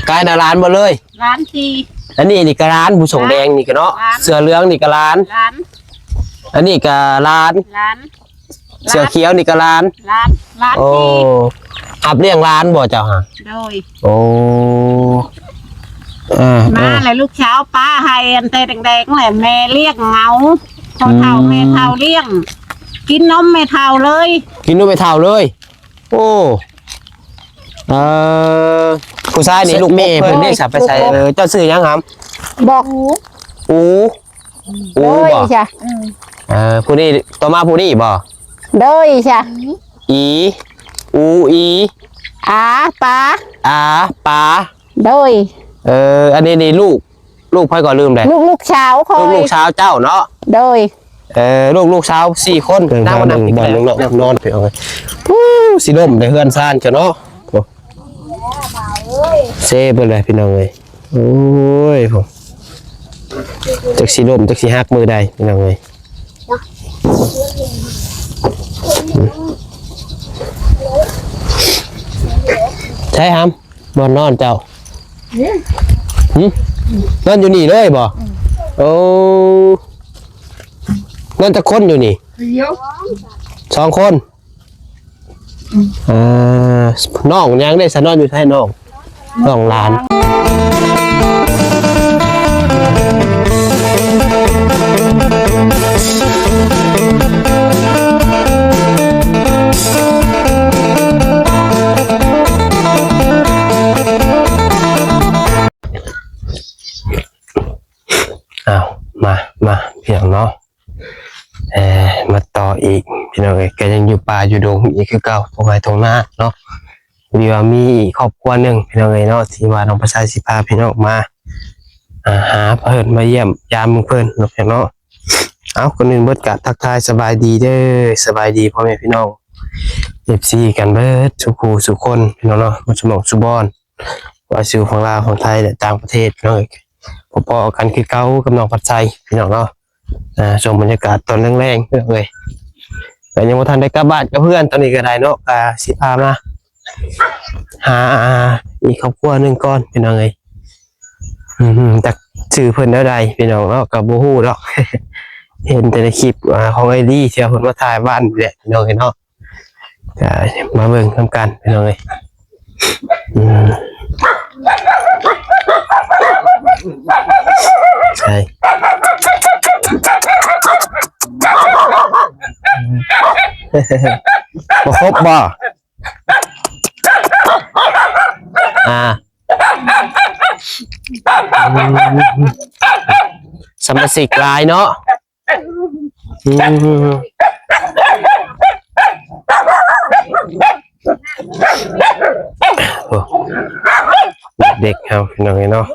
กายนาร้านมาเลยร้านทีอันนี้นี่ก็ร้านผู้ส่งแดงนี่ก็เนาะเสือเหลืองนี่ก็ร้านอันนี้ก็ร้านเสือเขียวนี่ก็ร้านโอ้อับเลี้ยงร้านบ่เจ้าฮะโดยโอ้มาเลยลูกเช้าป้าให้อันเตแดงๆเลยแม่เลี้ยงเงาเท่าแม่เท่าเลี้ยงกินนมแม่เท่าเลยกินนมแม่เท่าเลยโอ้ผู้ชายนี่ลูกแม่เพิ่นได้สับไปใส่เจ้าซื้อยังครับบอกอูบอกจ้ะผู้นี้ต่อมาผู้นี้บ่โดยจ้ะอีอาปาโดยอันนี้นี่ลูกพ่อก็ลืมเลยลูกเช้าคอยลูกเช้าเจ้าเนาะโดยลูกเช้า4 คนนั่งมานั่งบ่นึงเนาะนอนไปเอาไงสิล่มในเฮือนซ่านเจ้าเนาะเซ่ไปเลยพี่น้องเลยโอ้ยผมจักสีลมจักสีหักมือใดพี่น้องเลยใช่ครับบอนนอนเจ้านอนอยู่นี่เลยบ่โอ้นอนจะคนอยู่นี่2 คนน้องยังได้สนอนอยู่ใช่น้องหลานมาพี่น้องเนาะมาต่ออีกพี่น้องก็ยังอยู่ป่าอยู่ดงอีกคือเก่าตรงไหนตรงหน้าเนาะมีครอบครัวหนึ่งพี่น้องเนาะที่ว่าน้องประชาสิพาพี่น้องมาหาเพิ่นมาเยี่ยมยามเพิ่นเนาะพี่น้องเอาคนอื่นเบิดกะทักทายสบายดีเด้อสบายดีพ่อแม่พี่น้องFCกันเบิดสุขูสุคนพี่น้องเนาะมาสมองสุบอนว่าสู่ฝั่งลาวฝั่งไทยและต่างประเทศเนาะพอกันคือเก่ากับน้องปัจจัยพี่น้องเนาะชมบรรยากาศตอนแรงๆเลยแต่ยังไม่ทันได้กลับบ้านกับเพื่อนตอนนี้ก็ได้เนาะสิพามาหาอีกครอบครัวหนึ่งก่อนพี่น้องเลยจากสื่อเพิ่นได้พี่น้องเนาะกับบูฮู้เนาะเห็นแต่ในคลิปของไอดีเที่ยวเพิ่นมาถ่ายบ้านแหละพี่น้องเนาะมาเบิ่งทำกันพี่น้องเลยใช่บ่ครบบ่สมาชิกหลายเนาะเด็กเอาพี่น้องเนาะ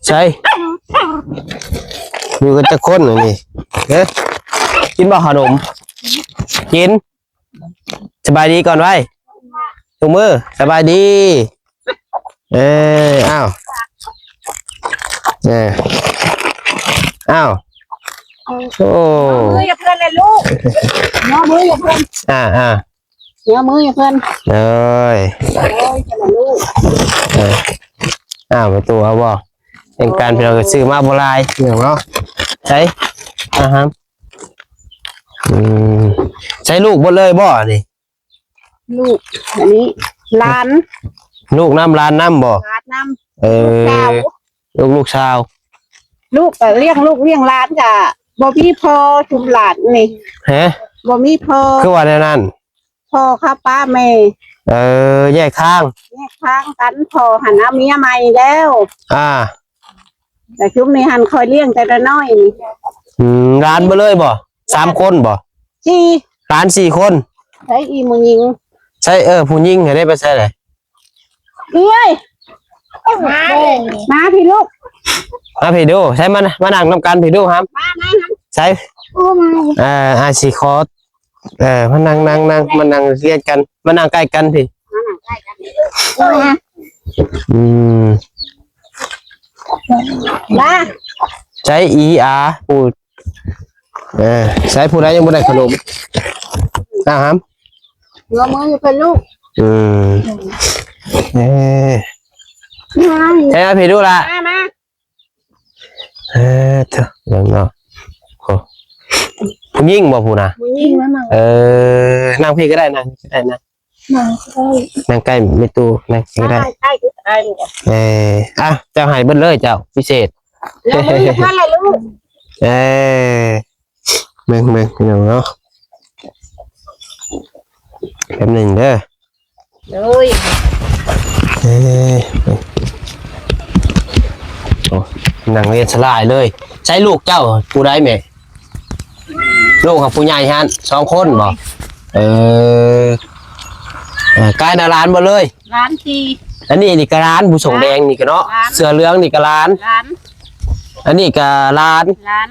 ใช่อยู่กันจะค้นเลยนี่กินบ่ขนมกินสบายดีก่อนไว้ถุงมือสบายดีอ้าวอ้าวโอ้มืออย่าเพื่อนเลยลูกเนาะมืออย่าเพื่อนเนาะมืออย่าเพื่อนเลยอ้าวตัวเอาบ่เป็นการเราซื้อมาโบราณอย่างเนาะใช่ครับใช้ลูกหมดเลยบ่นี่ลูกอันนี้ล้านลูกน้ำล้านน้ำบ่ล้านน้ำลูกชาวลูกเลี้ยงล้านกะบ่มีพอชุมหลานนี่บ่มีพอคือว่าในนั้นพอครับป้าแม่แยกทางกันพอหันเอาเมียใหม่แล้วแต่ชุมนี้หันคอยเลี้ยงแต่ละน้อยนี่ร้านมาเลยบ่3 คนบ่ร้าน4 คนใช่อีมึงยิงใช่ผู้ยิงได้ไปใช่เลยมาพี่ลูกมาพี่ดูใช่มานั่งนำกันพี่ดูครับใช่สีคอร์มานั่งมานั่งเรียนกันมานั่งใกล้กันพี่ใช้พูดใช้ผู้ใดยังไม่ได้ขนม ครับ งอมืออยู่เป็นลูก อืมเอ๊ะ มา ใช่ไหมพี่ดูละ มา เถอะยังเนาะโอ้ผู้ยิ่งบ่ผู้นะ มึงยิงมาหนัง นั่งพี่ก็ได้นั่งก็ได้นะ หนังใช่ นั่งใกล้ไม่ตู้นั่งก็ได้ ใช่ได้ลูก เจ้าหายเบิ้ลเลยเจ้าพิเศษ แล้วมึงจะทำอะไรลูก เมืองพี่น้องเนาะแป๊บหนึ่งเด้อ เลย โอ้นั่งเรียนสลายเลยใช้ลูกเจ้าผู้ใดแม่ลูกกับผู้ใหญ่ฮัน2 คนบ่กายนาร้านบ่เลย ร้านที อันนี้ก็ร้านผู้ส่งแดงนี่ก็เนาะเสื้อเหลืองนี่ก็ร้าน ร้าน อันนี้ก็ร้าน ร้าน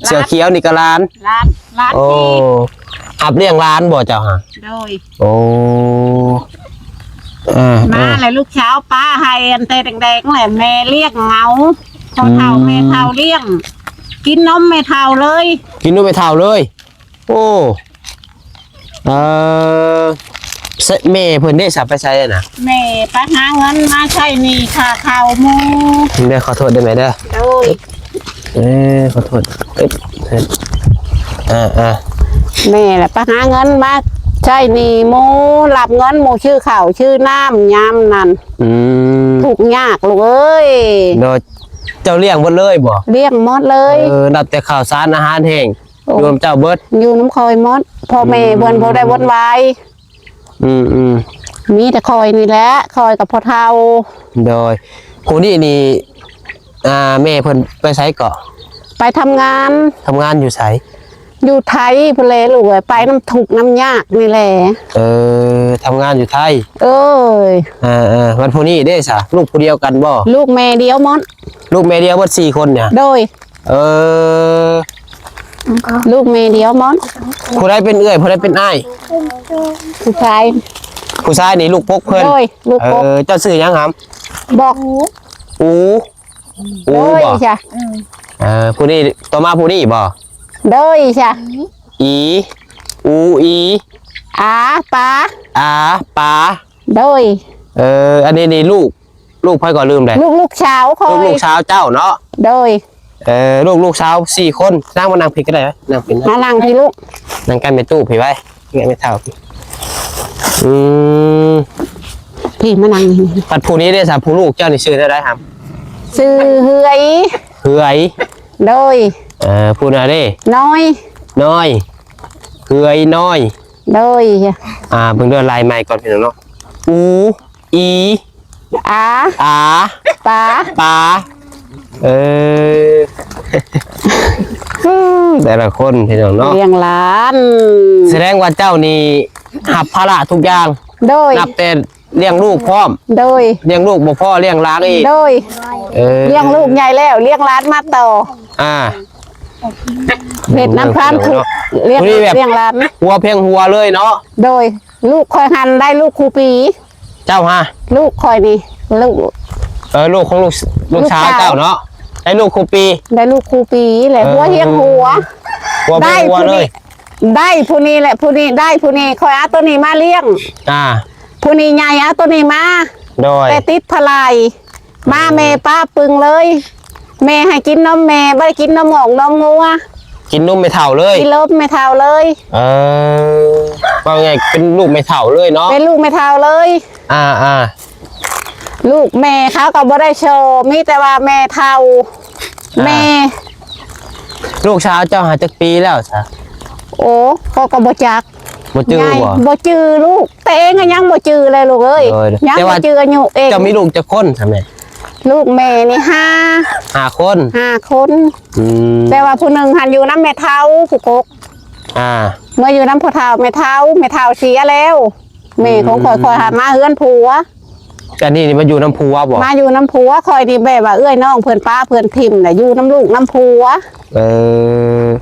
เสื้อเขียวนี่ก็ร้าน ร้านร้าน โอ้ ที อับเลี้ยงร้านบ่เจ้าฮะ โดย โอ้มาเลยลูกเช้าป้าให้อันเตแดงๆแหละแม่เรียกเงาเขาเท่าแม่เท่าเลี้ยง กินนมแม่เท่าเลย กินนู่นไปเท่าเลย โอ้แม่เพิ่นได้สับไปใช้น่ะ แม่ไปหาเงินมาใช้หนี่ค่าข้าวหมู เด้อขอโทษได้ไหมเด้อ โดย ขอโทษแม่แหละไปหาเงินมาใช้หนี่หมูหลับเงินหมูชื่อข่าวชื่อน้ำยำนั่นถูกยากลูกเอ้ย โดยเจ้าเลี้ยงหมดเลยบ่ เลี้ยงหมดเลย นับแต่ข้าวสารอาหารแห้งรวมเจ้าเบิด อยู่น้ำคอยหมดพ่อแม่เบิ่นบ่ได้วนวายมีแต่คอยนี่แหละคอยกับพ่อเฒ่า โดยผู้นี้นี่แม่เพิ่นไปไสเกาะ ไปทำงาน อยู่ไส อยู่ไทยพุ่นแหละลูกเอ้ยไปน้ำถูกน้ำยากนี่แหละ ทำงานอยู่ไทย เอ้ย วันผู้นี้เด้ซะลูกผู้เดียวกันบ่ ลูกแม่เดียวหมด ลูกแม่เดียวเบิด4 คนเนี่ย โดยลูกแม่เดียวหมด ผู้ใดเป็นเอื้อยผู้ใดเป็นอ้าย ผู้ชาย ผู้ชายนี่ลูกปกเพิ่น โดยลูกปก เจ้าชื่อหยังครับ บอก อู โดย บ่ จ้ะ ผู้นี้ต่อมาผู้นี้บ่ โดยจ้ะ อีอูอี อาปา อาปา โดย อันนี้นี่ลูกพ่อยก็ลืมเลย ลูกเช้าคอย ลูกสาวเจ้าเนาะ โดย ลูกสาว4 คนนั่งมานั่งผิดก็ได้ไหมนั่งผิดนะ มานั่งที่ลูก นั่งกันไปตู้ผิดไว้เงี้ยไม่เท่าพี่ พี่มานั่งนี่ ปัดผู้นี้ได้สามผู้ลูกเจ้านี่ชื่อได้ครับ ซื้อเฮือย เฮือย โดย ผู้น่ะเด้ น้อย น้อยเฮือยน้อย โดย เพิ่งเดินลายใหม่ก่อนพี่น้องเนาะอูอี อา อา ปา ปาแต่ละคนพี่น้องเนาะ เลี้ยงหลาน แสดงว่าเจ้านี่หับภาระทุกอย่าง โดย นับแต่เลี้ยงลูกพร้อม โดย เลี้ยงลูกบ่พ่อเลี้ยงหล้างอีก โดยเลี้ยงลูกใหญ่แล้วเลี้ยงหลานมาต่อ เผ็ดน้ำพรานถูกเลี้ยงหลาน หัวเพียงหัวเลยเนาะ โดยลูกคอยหันได้ลูกครูปี เจ้าฮะ ลูกคอยนี่ลูก ลูกของลูกชายเจ้าเนาะได้ลูกครูปี ได้ลูกครูปีแหละหัวเฮียงหัว หัวเพียงหัวเลย ได้ผู้นี้แหละผู้นี้ได้ผู้นี้คอยเอาตัวนี้มาเลี้ยงผู้นี้ใหญ่เอาตัวนี้มาโดยแต่ติดพลายมาแม่ป้าปึงเลยแม่ให้กินนมแม่ไม่ได้กินนมหงอกนมงัว กินนมไม่เท่าเลย กินเลิฟไม่เท่าเลย ว่าไงเป็นลูกไม่เท่าเลยเนาะ เป็นลูกไม่เท่าเลยลูกแม่เขาก็บ่ได้โชว์มีแต่ว่าแม่เท่าแม่ ลูกชาวเจ้าหาจักปีแล้วซะ โอ้เขาก็บ่จัก บ่จื้อบ่ บ่จื้อลูกแต่เองก็ยังบ่จื้อเลยลูกเอ้ยยังบ่จื้ออายุเอง เจ้ามีลูกจักคนใช่ไหม ลูกแม่นี่5 คน 5 คนแต่ว่าผู้หนึ่งหันอยู่น้ำแม่เท่าผู้กกเมื่ออยู่น้ำพ่อเท่าแม่เท่าเสียแล้วแม่ของคอยหามาเฮือนผัวกันนี่มาอยู่น้ำพัวบ่มาอยู่น้ำผัวคอยดีแบบว่าเอื้อยน้องเพื่อนป้าเพื่อนทิมน่ะอยู่น้ำลูกน้ำผัว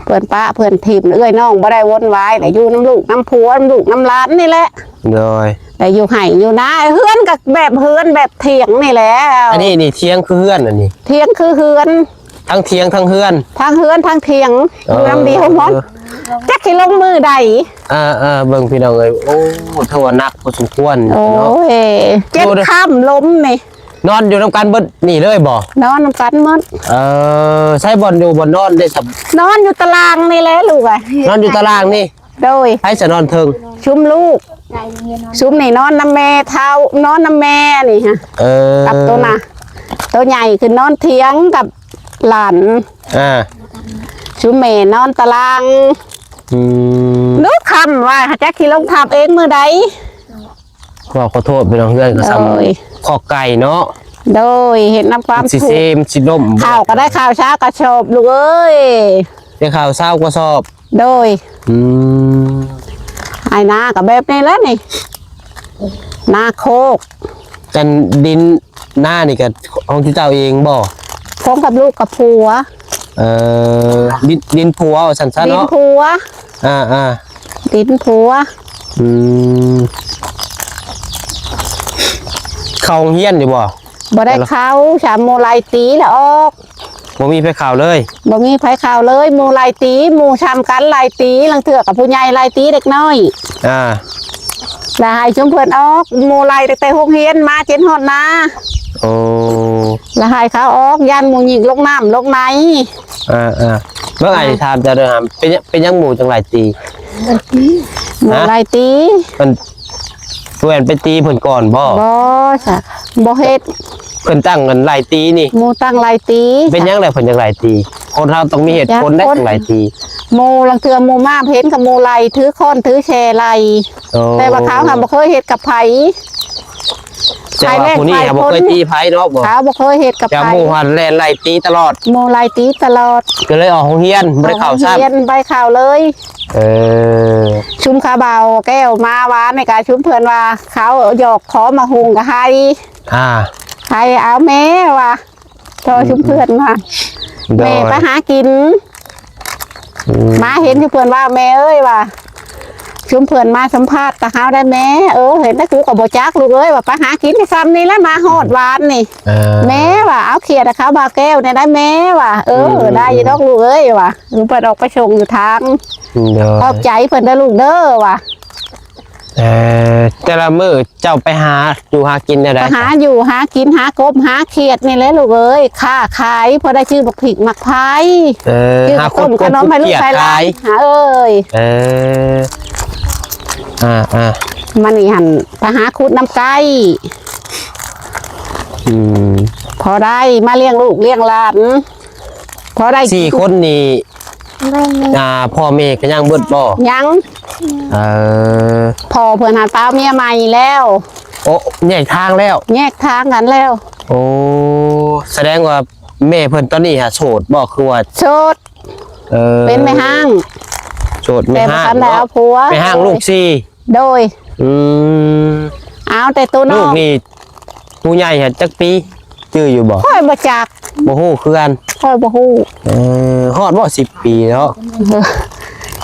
เพื่อนป้าเพื่อนทิมเอื้อยน้องบ่ได้วนวายแต่อยู่น้ำลูกน้ำผัวน้ำลูกน้ำร้านนี่แหละโดยแต่อยู่ไห่อยู่นะเฮือนกับแบบเฮือนแบบเถียงนี่แหละอันนี้นี่เทียงคือเฮือนอันนี้เถียงคือเฮือนทั้งเทียงทั้งเฮือนทั้งเฮือนทั้งเถียงอยู่น้ำเดียวหมด จักสิลงมือใด เบิ่งพี่น้องเอ้ยโอ้โทษนักพอสมควร โอ้ เนาะ ยเจ็บค่ำล้มนี่ นอนอยู่นำกันเบิดนี่เลยบ่ นอนนำกันหมด ใช้บ่อนอยู่บ่นอนได้สับ นอนอยู่ตารางนี่แหละลูกอ่ะ นอนอยู่ตารางนี่ โดย ให้จะนอนเทิง ชุมลูกชุมนี่นอนน้ำแม่เท้านอนน้ำแม่นี่ฮะกับตัวน่ะตัวใหญ่คือนอนเถียงกับหลาน ชุมแม่นอนตารางนึกคำว่าจักสิลงทับเองมือใด ขอโทษพี่น้องเพื่อนก็ซ้ำขอไก่เนาะ โดยเห็นน้ำความ สิเซมสิล่ม ข่าวก็ได้ข่าวเช้ากระชบลูกเอ้ย ได้ข่าวเศร้าก็สอบ โดยไอ้นากับแบบนี้แล้วนี่นาโคก กันดินหน้านี่กับของที่เจ้าเองบ่ พร้อมกับลูกกับผัว ดินผัวสั้นๆ ดิน เนาะ ผัว ดิน ผัว เขาเฮียนอยู่บ่ บ่ได้เขาฉามโมไลตีแล้วออก บ่มีไปข่าวเลย บ่มีไผข่าวเลยโมไลตีหมู่ชามกันไลตีลังเถื่อกับผู้ใหญ่ไลตีเด็กน้อย แล้วให้ชุมเพิ่นออกโมไลแต่โรงเรียนมาเจนฮอดนา โอ้ แล้วให้เขาออกยันหมู่หญิงลงน้ำลงไหน เมื่อไงถามจะเดินเป็นยังหมู่จังไรตี โมไลตี มันเพื่อนไปตีเพิ่นก่อนบ่ บ่จ้ะบ่เฮ็ด เพิ่นตั้งกันไล่ตีนี่ หมู่ตั้งไลตี เป็นยังไงเพิ่นจังไรตีคนเราต้องมีเหตุผลได้จังไรตี หมู่ลังเถื่อหมู่มาเห็นกับหมู่ไลถือค้อนถือแชไลแต่ว่าเขาค่ะบ่เคยเฮ็ดกับไผ แต่ว่าผู้นี้บ่เคยตีไผเนาะบ่ เขาบ่เคยเฮ็ดกับ จะ ไผ หมู่หันแล่นไล่ตีตลอด หมู่ไลตีตลอด ก็เลยออกโรงเรียนบ่ได้เข้าซ้ํ เรียนใบข่าวเลย ชุมขาเบาแก้วมาว้านในการชุมเพื่อนว่าเขาหยอกขอมาหุงกับใครใครเอาแม่ว่ะโทรชุมเพื่อนว่าแม่ไปหากินมาเห็นชุมเพื่อนว่าแม่เอ้ยว่ะชุมเพื่อนมาสัมภาษณ์ตะเฮาได้แม่เห็นแต่กูกับโบจักลูกเอ้ยว่าไปหากินในซ้ำนี่แล้วมาหอดวานนี่แม่ว่ะเอาเขียดเขาบาแก้วเนี่ยได้แม่ว่ะได้ยีดอกลูกเอ้ยว่ะลุงเปิดออกไปชงอยู่ทางขอบใจเพิ่นได้ลูกเด้อว่ะแต่ละมื้อเจ้าไปหาอยู่หากินได้ หาอยู่หากินหากบหาเขียดนี่แหละลูกเอ้ยค้าขายพอได้ชื่อบักผิกมักพายชื่อต้มขนมให้ลูกชายหลานหามันนี่หันไปหาคุดน้ำไก่พอได้มาเลี้ยงลูกเลี้ยงหลานพอได้4 คนนี่พ่อแม่ก็ยังเบิดบ่ยังพอเพื่อนหาเต้าเมียใหม่แล้วโอ้แยกทางแล้วแยกทางกันแล้วโอ้แสดงว่าแม่เพิ่นตอนนี้โสดบ่คือว่าโสดเป็นแม่ห้างโสดแม่ห้างแล้วผัวแม่ห้างลูก4โดยเอาแต่ตัวน้องลูกนี่ผู้ใหญ่จักปีชื่ออยู่บ่ค่อยบ่จักบ่ฮู้คือกันค่อยบ่ฮู้ฮอดบ่10 ปีแล้ว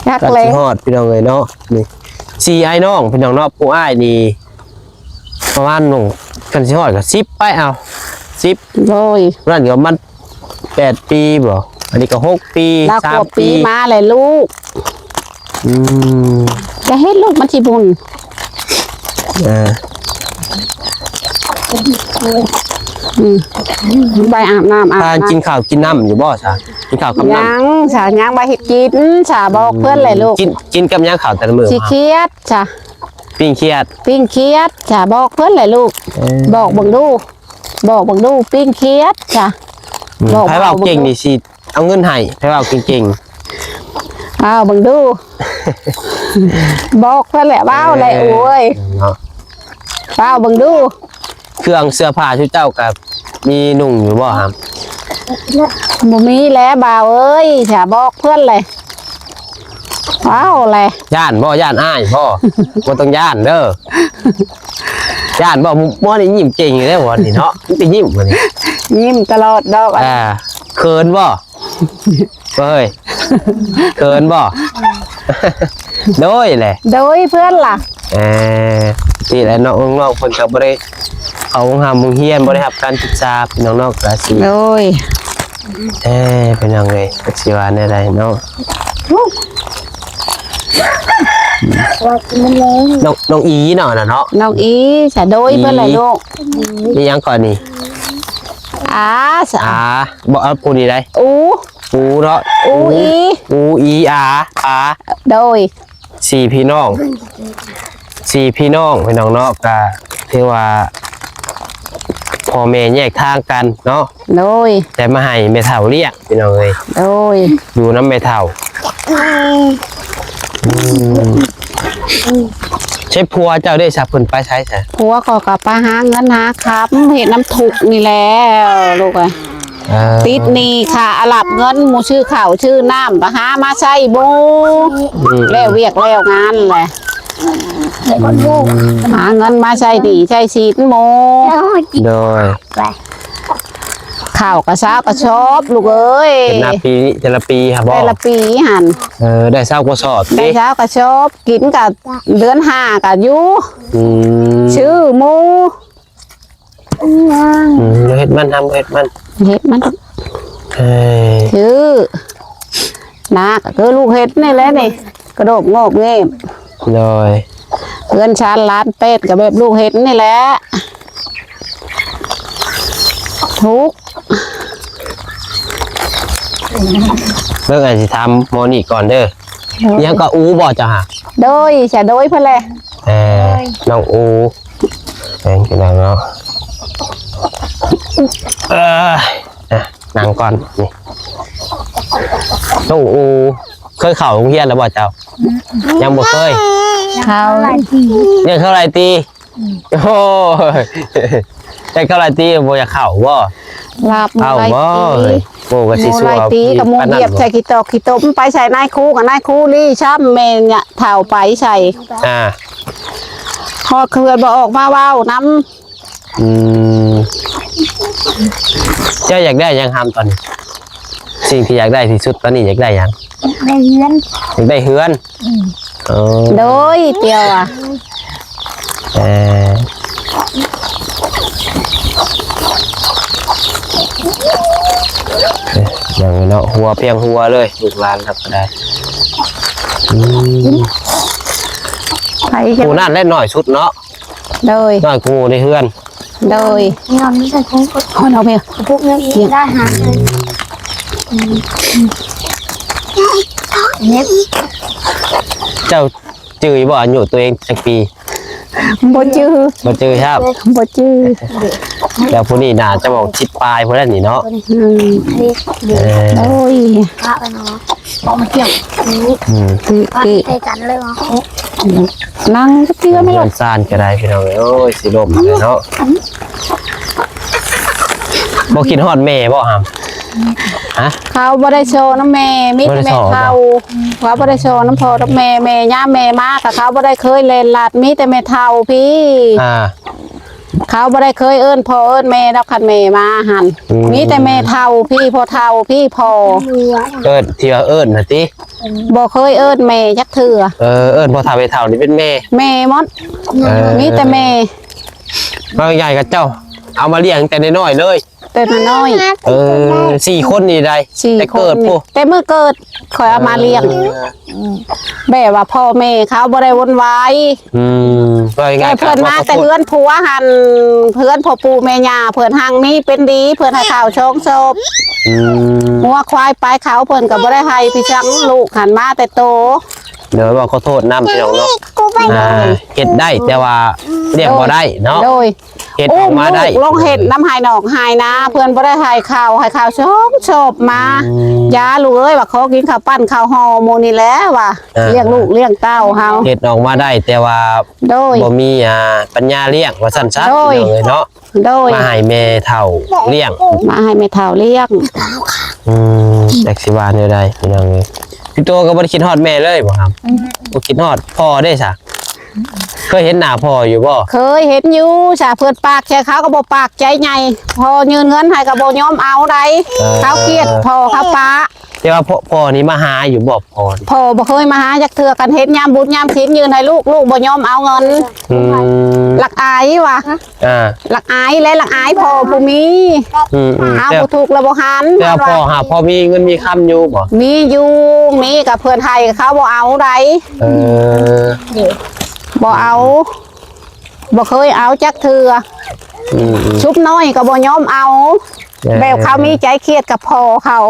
ยักเลยฮอดพี่น้องเอ้ยเนาะนี่4ไอ้น้องพี่น้องเนาะผู้อ้ายนี่ประมาณนึงกันสิฮอดก็10ไปเอา10โอ้ยนั่นก็มัน8 ปีบ่อันนี้ก็6 ปี3 ปีมาเลยลูกจะเฮ็ดลูกมันสิบุญไปอาบน้ำทานกินข้าวกินน้ำอยู่บ่ซะกินข้าวกับน้ำยังฉายังไปเฮ็ดกินฉาบอกเพื่อนเลยลูกกินกับยังข้าวแต่ละมื้อสิเครียดฉาปิ้งเครียดฉาบอกเพื่อนเลยลูกบอกบังดูปิ้งเครียดฉาบอกให้เว้าเก่งนี่สิเอาเงินให้ให้เว้าเก่งบังดูบอกเพื่อนแหละว้าวแหละโอ้ยว้าวบังดูเครื่องเสื้อผ้าชุดเจ้ากับมีนุ่งอยู่บ่ครับบ่มีแล้วบ่าวเอ้ยฉาบอกเพื่อนเลยว้าวเลยย่านอ้ายบ่ต้องย่านเด้อย่านบ่บ่นี่ยิ้มเก่งอยู่แล้ววันนี้เนาะมันจะยิ้มวันนี้ยิ้มตลอดดอกเขินบ่เฮ้ยเขินบ่โดยแหละโดยเพื่อนล่ะที่แหละน้องๆเพิ่นก็บ่ได้เอาหามุงเฮียนบ่ได้รับการศึกษาพี่น้องๆก็สิโดยเป็นยังไงก็สิว่าแนวใดเนาะ น้องอีเนาะเนาะ น้องอีสะโดยเพิ่นล่ะลูก นี่ยังก่อนนี่ สะ บ่เอาพูดดีได้ อู อูเนาะ อูอี อูอีโดย สี่พี่น้องพี่น้องเนาะก็คือว่าพ่อแม่แยกทางกันเนาะ โดย แต่มาให้แม่เฒ่าเรียกพี่น้องเอ้ย โดย อยู่น้ำแม่เฒ่าใช่พัวเจ้าได้สับเพิ่นไปใช้ใช่ ผัวก็กลับไปหาเงินหาครับเห็นน้ำทุกข์นี่แหละลูกเอ้ยติดหนี่ค่ะอาหลับเงินหมูชื่อข่าวชื่อน้ำไปหามาใช้บูแล้วเวียกแล้วงานแหละหาเงินมาใช้ดีใช้ชีดโม โดย ข่าวกระซ้ากระชอบลูกเอ้ย เป็นนาปีแต่ละปีครับบ่ แต่ละปีหัน ได้เศร้ากว่าสอบ ได้เช้ากระชอบกินกับเดือนห้ากับยูชื่อหมู เฮ็ดมันทำเฮ็ดมัน เห็ดมันชื่อนาก็คือลูกเห็ดนี่แหละนี่กระโดดงอกเงี้ย โดย เพื่อนชานร้านเป็ดกับแบบลูกเห็ดนี่แหละทุก เรื่องอะไรสิทำโมนี่ก่อนเด้อยังก็อูบ่จ้ะฮะ โดยจะโดยเพื่อนเลย น้องอูเป็นกันแล้วเนาะนั่งก่อนนี่น้องอูเคยเข่าโรงเรียนแล้วบ่เจ้ายังบ่เคย เขา ยังเข้าไรตีโอ้ยแต่เข้าไรตีบ่อยากเข่าบ่ ลาบ เอา ไร บ่ ตี โมก็สิ มู สัว ไรตีกับมูเหยียบใส่ขี้ตอกขี้ต้มไปใส่นายคู่กับนายคู่รี่ช้ำเมนเนี่ยเท่าไปใส่พอเขื่อนบอออกมาว้าวน้ เจ้าอยากได้ยังทำตอนนี้สิ่งที่อยากได้ที่สุดตอนนี้อยากได้ยัง ได้เฮือน อยากได้เฮือน ำโดยเตียวอ่ะ อย่างนี้เนาะหัวเพียงหัวเลยลูกหลานครับก็ได้ ไปกัน กูนั่นเล่นหน่อยชุดเนาะ โดย น้อยกูในเฮือน โดย นอนนี่ใส่คุ้งกด เอาเมีย พวกนี้อีกได้หาเลยเนี่ย เจ้าจือบ่อายุตัวเองสักปี บ่จื้อ บ่จือครับ บ่จื้อ แล้วผู้นี้น่าจะบอกชิดปลายผู้นั้นนี่เนาะ โดย พระไปเนาะบอกมาเกี่ยวนี่ คือ พระใส่กันเลยเหรอ นั่งก็เตี้ยไม่หร เฮื อ อก นซ่านก็ได้พี่น้องเอ้ยสิลมเลยเนาะบ่คิดฮอดแม่บ่หำฮะ เขาบ่ได้โชว์น้ำแม่มิตรแม่เขาเขาบ่ได้โชว์น้ำพอน้ำแม่แม่ย่าแม่มากกับเขาบ่ได้เคยเล่นลัดมีแต่แม่เท่าพี่ เขาบ่ได้เคยเอิ้นพ่อเอิ้นแม่ดอกคันแม่มาหันมีแต่แม่เท่าพี่พ่อเท่าพี่พ่อ เอิ้นที่ว่าเอิ้นน่ะติ บ่เคยเอิ้นแม่จักเทื่อ เอิ้นพ่อเฒ่าไปเฒ่านี่เป็นแม่ แม่มดมีแต่แม่ บางใหญ่กับเจ้า เอามาเลี้ยงแต่น้อยๆเลย แต่น้อย 4 คนนี่ได้ 4 แต่ ค เกิด น ปุ๊ แต่เมื่อเกิดคอยเอามาเลี้ยงแบบว่าพ่อแม่เขาบ่ได้วนวาย บางใหญ่ แต่เพิ่นมาแต่เพื่อนผัวหันเพื่อนพ่อปู่แม่ย่าเพิ่นหังมีเป็นดีเพิ่นให้ข้าวชงศพหัวควายไปเขาเพิ่นก็บ่ได้ให้พี่ชังลูกหันมาแต่โต เดี๋ยวบอกขอโทษน้ำพี่น้องเนาะเฮ็ดได้แต่ว่าเรียกบ่ได้เนาะ โดย เฮ็ดออกมาได้ ลูกลงเห็ดน้ำหายหนองหายนะเพื่อนบ่ได้ให้ข้าวชงศพมายาลูกเอ้ยว่าขอกินข้าวปั้นข้าวห่อหมูนี่แหละว่ะเลี้ยงลูกเลี้ยงเต้าเฮา เฮ็ดออกมาได้แต่ว่า โดย บ่มีปัญญาเลี้ยงว่าซั่นซะ โดย พี่น้องเอ้ยเนาะ โดย มาให้แม่เฒ่าเลี้ยง มาให้แม่เฒ่าเลี้ยง จักสิว่าแนวใดพี่น้องเอ้ยพี่โตก็บ่ได้คิดฮอดแม่เลยบ่ครับบ่คิดฮอดพ่อได้ซะเคยเห็นหน้าพ่ออยู่บ่ เคยเห็นอยู่จ้ะเพื่อนปากแค่เขาก็บ่ปากใจใหญ่พอยืนเงินให้ก็บ่ยอมเอาใดเขาเกลียดพอเขาปะ แต่ว่าพ่อนี่มาหาอยู่บ่พ่อนี่ พ่อบ่เคยมาหาจักเทื่อกันเฮ็ดยามบุญยามศีลยืนให้ลูกบ่ยอมเอาเงิน อืม หลักอายว่ะ หลักอายและหลักอายพ่อผู้มี เอา แต่ บ่ถูกแล้วบ่หัน แต่พ่อมีเงินมีคำอยู่บ่ มีอยู่มีกับเพื่อนไทยเขาบ่เอาใด เออ บ่เอาบ่เคยเอาจักเทื่อ ชุบน้อยก็บ่ยอมเอาแบบเขามีใจเครียดกับพ่อเขา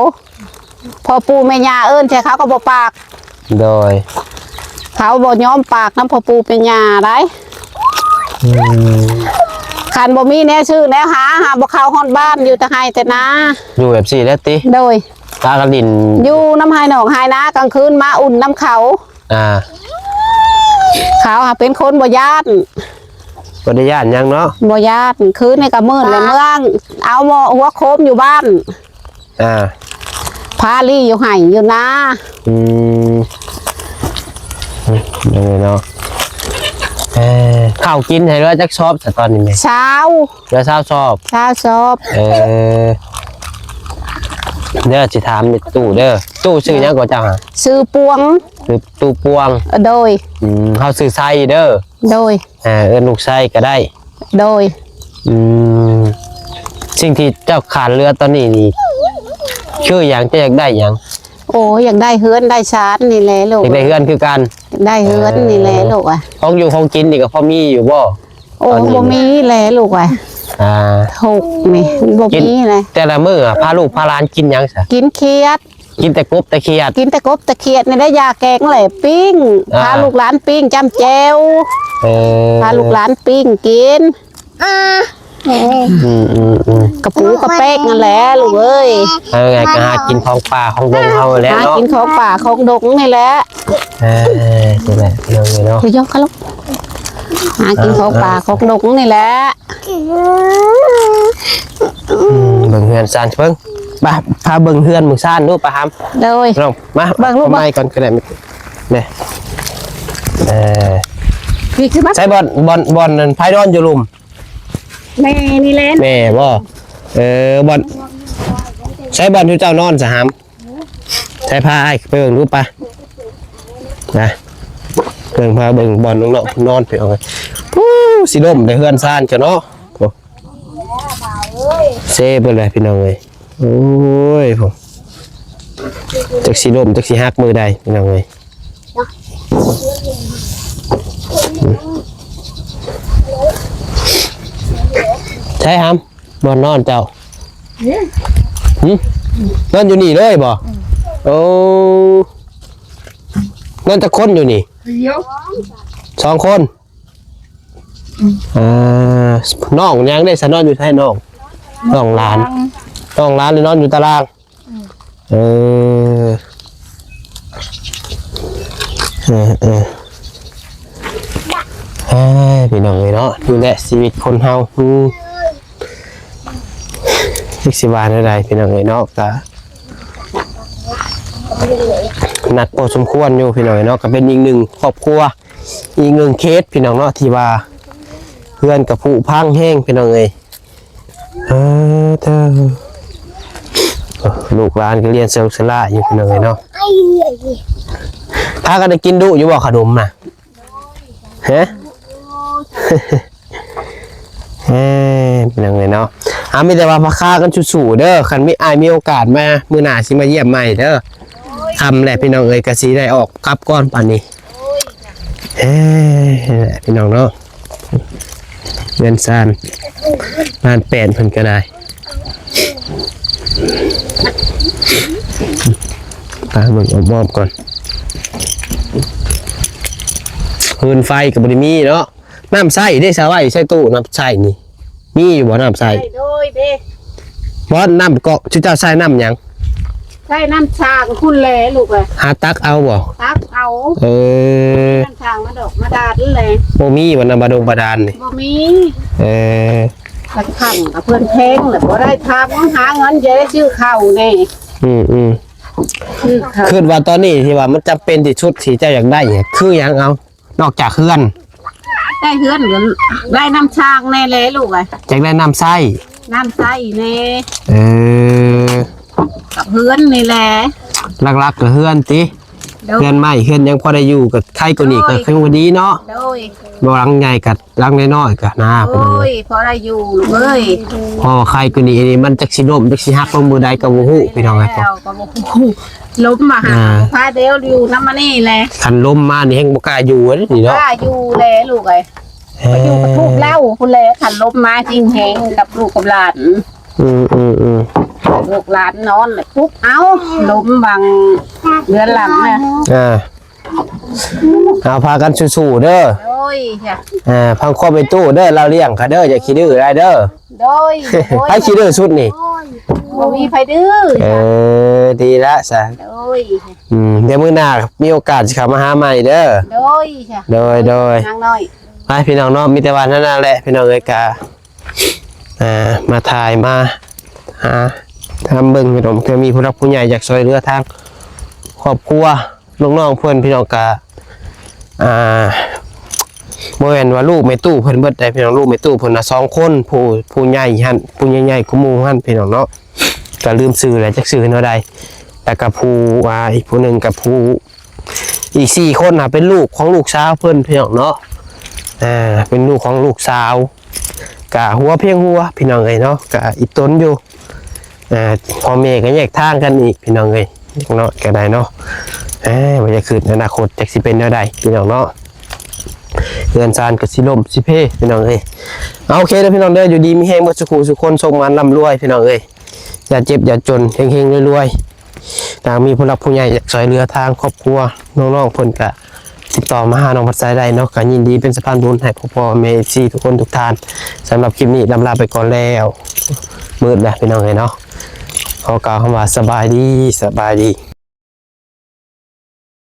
พอปู่แม่ย่าเอิ้นใช่เขาก็บ่ปาก โดย เขาบ่ยอมปากนำพ่อปู่แม่ย่าได้คันบ่มีแน่ชื่อแน่หาบ่เข้าฮอดบ้านอยู่แต่ให้แต่นา อยู่แบบสี่แล้วติ โดย ตากระดิน อยู่น้ำไห้หนองไห้นากลางคืนมาอุ่นน้ำเขา เขาเป็นคนบ่ญาติ บ่ได้ย่านหยังเนาะ บ่ญาติคืนนี่ก็มืดเลยเมืองเอาหม้อหัวโคมอยู่บ้านพาลี่อยู่ไห้อยู่นา ยังไงเนาะข้าวกินให้เรือจักชอบแต่ตอนนี้ไหม เช้า เรือเช้าชอบ เช้าชอบ เด้อสิถามในตู้เด้อตู้ชื่อหยังก็จัง ซื้อปวง คือตู้ปวง โดย เขาซื้อไส้เด้อ โดย ลูกไส้ก็ได้ โดย สิ่งที่เจ้าขาดเรือตอนนี้นี่ชื่อหยังจะอยากได้หยัง โอ้อยากได้เฮือนได้ชาร์จนี่แหละลูก อยากได้เฮือนคือกัน อยากได้เฮือนนี่แหละลูกอ่ะ ของอยู่ของกินนี่ก็พอมีอยู่บ่ โอ้บ่มีแหละลูกอ่ะถูกนี่บ่มีเลย แต่ละมื้อพาลูกพาหลานกินหยังซะ กินเคียด กินแต่กบแต่เขียด กินแต่กบแต่เขียดนี่ได้ยาแกงแหละปิ้งพาลูกหลานปิ้งจำแจวพาลูกหลานปิ้งกินกระปูกระเป๊กนั่นแหละลูกเอ้ย ไงก็หากินของป่าของดงเฮาแล้ว หา เนาะ กินของป่าของดงนี่แหละ ใช่ไหมเรื่องนี้เนาะ คือยกเขาลูกหากินของป่าของดงนี่แหละ เบิ่งเฮือนซานเพิ่งพาเบิ่งเฮือนมึงซานดูป่ะฮัม เลย ลองมา เบิ่งลูก ไม่ก่อนก็ได้เนี่ยพี่คือบ้า ใช้บอลนั่นไพ่ดอนอยู่ลุม แม่นี่แหละ แม่บ่บอลใช้บอลที่เจ้านอนสหามใช้ผ้าไอ้ไปเบิ่งรูปป่ะนะเบิ่งพาเบิ่งบอลน้องนอนไปเอาสิล่มในเฮือนซานกันเนาะเซ่ไปเลยพี่น้องเลยโอ้ยผมจักสิล่มจักสิหักมือใดพี่น้องเลยใช่ครับบอนนอนเจ้านอนอยู่นี่เลยบ่โอ้นอนจะคนอยู่นี่2 คนน้องยังได้สนอนอยู่ไทยน้องหลานหรือนอนอยู่ตารางพี่น้องเลยเนาะดูแลชีวิตคนเฮาสิบาลอะไรพี่น้องเลยเนาะก็หนักพอสมควรอยู่พี่น้องเนาะก็เป็นอีกหนึ่งครอบครัวอีกหนึ่งเคสพี่น้องเนาะที่ว่าเพื่อนกับผู้พังแห้งพี่น้องเลยเธอลูกหลานก็เรียนเซลล์สละอยู่พี่น้องเลยเนาะพากันได้กินดุอยู่บ่ขนมน่ะฮะเป็นยังไงเนาะมีแต่ว่ามาฆ่ากันสู้ๆเด้อคันไม่อายมีโอกาสมามื้อหน้าสิมาเยี่ยมใหม่เด้อทำแหละพี่น้องเอ้ยกะสิได้ออกกลับก้อนปานนี้พี่น้องเนาะเงินซานบ้าน8เพิ่นก็ได้ตาเบิ่งมอบก่อนพื้นไฟก็บ่ได้มีเนาะน้ำใส่ได้สาไว้ใส่ตู้น้ำใส่นี่มีอยู่บ่น้ำใส่โดยเด้ บ่น้ำก็ชื่อเจ้าใส่น้ำหยังใช่น้ำชาของคุณแหละลูกเลย หาตักเอาบ่ตักเอาน้ำชามาดอกมาดาดเลย บ่มีบ่น้ำบาดงบาดาลนี่บ่มีสัก ขังกับเพื่อนเพลงแหละบ่ได้ทำหาเงินจะได้ชื่อข้าวแน่ชื่อข้าวคือว่าตอนนี้ที่ว่ามันจำเป็นที่ชุดที่เจ้าอยากได้คือหยังเอานอกจากเฮือนได้เฮือนก็ได้น้ำชางแน่เลยลูกเลยอยากได้น้ำไส้ น้ำไส้แน่กับเฮือนนี่แหละ ลักๆก็เฮือนติ โดย เฮือนใหม่เฮือนยังพอได้อยู่กับใครก็นี่ก็คือวันนี้เนาะ โดย บ่หลังใหญ่กับหลังน้อยๆก็น่าเป็น โอ้ยพอได้อยู่ลูกเอ้ย พอใครก็นี่อันนี้มันจักสิล่มจักสิหักลงมือใดก็บ่ฮู้พี่น้องไอ้พ่อ แล้วก็บ่ฮู้ล้มมาหาพาเดียวอยู่น้ำมันนี่แหละ คันล้มมานี่แฮงบ่กล้าอยู่เด้นี่เนาะ กล้าอยู่แลลูกเอ้ยไปอยู่กับทุกเล่าพุ่นแลขันล้มมาจริงแฮงกับลูกกับหลาน อืม ลูกหลานนอนเลยปุ๊บเอ้าล้มบังเรือนหลังน่ะ เอาพากันสู้ๆเด้อ โดยจ้ะ พังครอบไปตู้เด้อเราเลี้ยงค่ะเด้ออย่าขี้ดื้อได้เด้อ โดย ให้ขี้ดื้อสุดนี่ บ่มีไผดื้อ ดีละซะ โดย เดี๋ยวมื้อหน้ามีโอกาสสิเข้ามาหาใหม่เด้อ โดยจ้ะ โดย นางน้อย ไปพี่น้องเนาะมีแต่วันนั้นแหละพี่น้องเอ้ยกะมาถ่ายมาหาทำเบิ่งพี่น้องเพื่อมีผู้รักผู้ใหญ่อยากช่วยเหลือทางครอบครัวน้องๆเพื่อนพี่น้องกะบ่แม่นว่าลูกแม่ตู้เพิ่นเบิดได้พี่น้องลูกแม่ตู้เพิ่นน่ะ2คนผู้ใหญ่หั่นผู้ใหญ่ๆกุหมู่หั่นพี่น้องเนาะก็ลืมชื่อแล้วจักชื่อเนาะใดแล้วก็ผู้อีกผู้หนึงกับผู้อีก4คนน่ะเป็นลูกของลูกสาวเพิ่นพี่น้องเนาะเป็นลูกของลูกสาวกะหัวเพียงหัวพี่น้องเอ้ยเนาะกะอีตนอยู่พ่อแม่ก็แยกทางกันอีกพี่น้องเอ้ยเนาะก็ได้เนาะว่าจะคืนอนาคตจักสิเป็นแนวใดพี่น้องเนาะเรือนซานกับสิลมสิเพพี่น้องเอ้ยเอาโอเคเด้อพี่น้องเด้ออยู่ดีมีแฮงบ่สุขสุขคนส่งมันร่ำรวยพี่น้องเอ้ยอย่าเจ็บอย่าจนเฮงๆรวยๆทางมีผู้รักผู้ใหญ่อยากช่วยเหลือทางครอบครัวน้องๆเพิ่นก็ติดต่อมาหาน้องพัดสายได้เนาะก็ยินดีเป็นสะพานบุญให้พ่อแม่ซีทุกคนทุกท่านสำหรับคลิปนี้ลำลาไปก่อนแล้วมืดแล้วพี่น้องเอ้ยเนาะขอกล่าวคำว่าสบายดี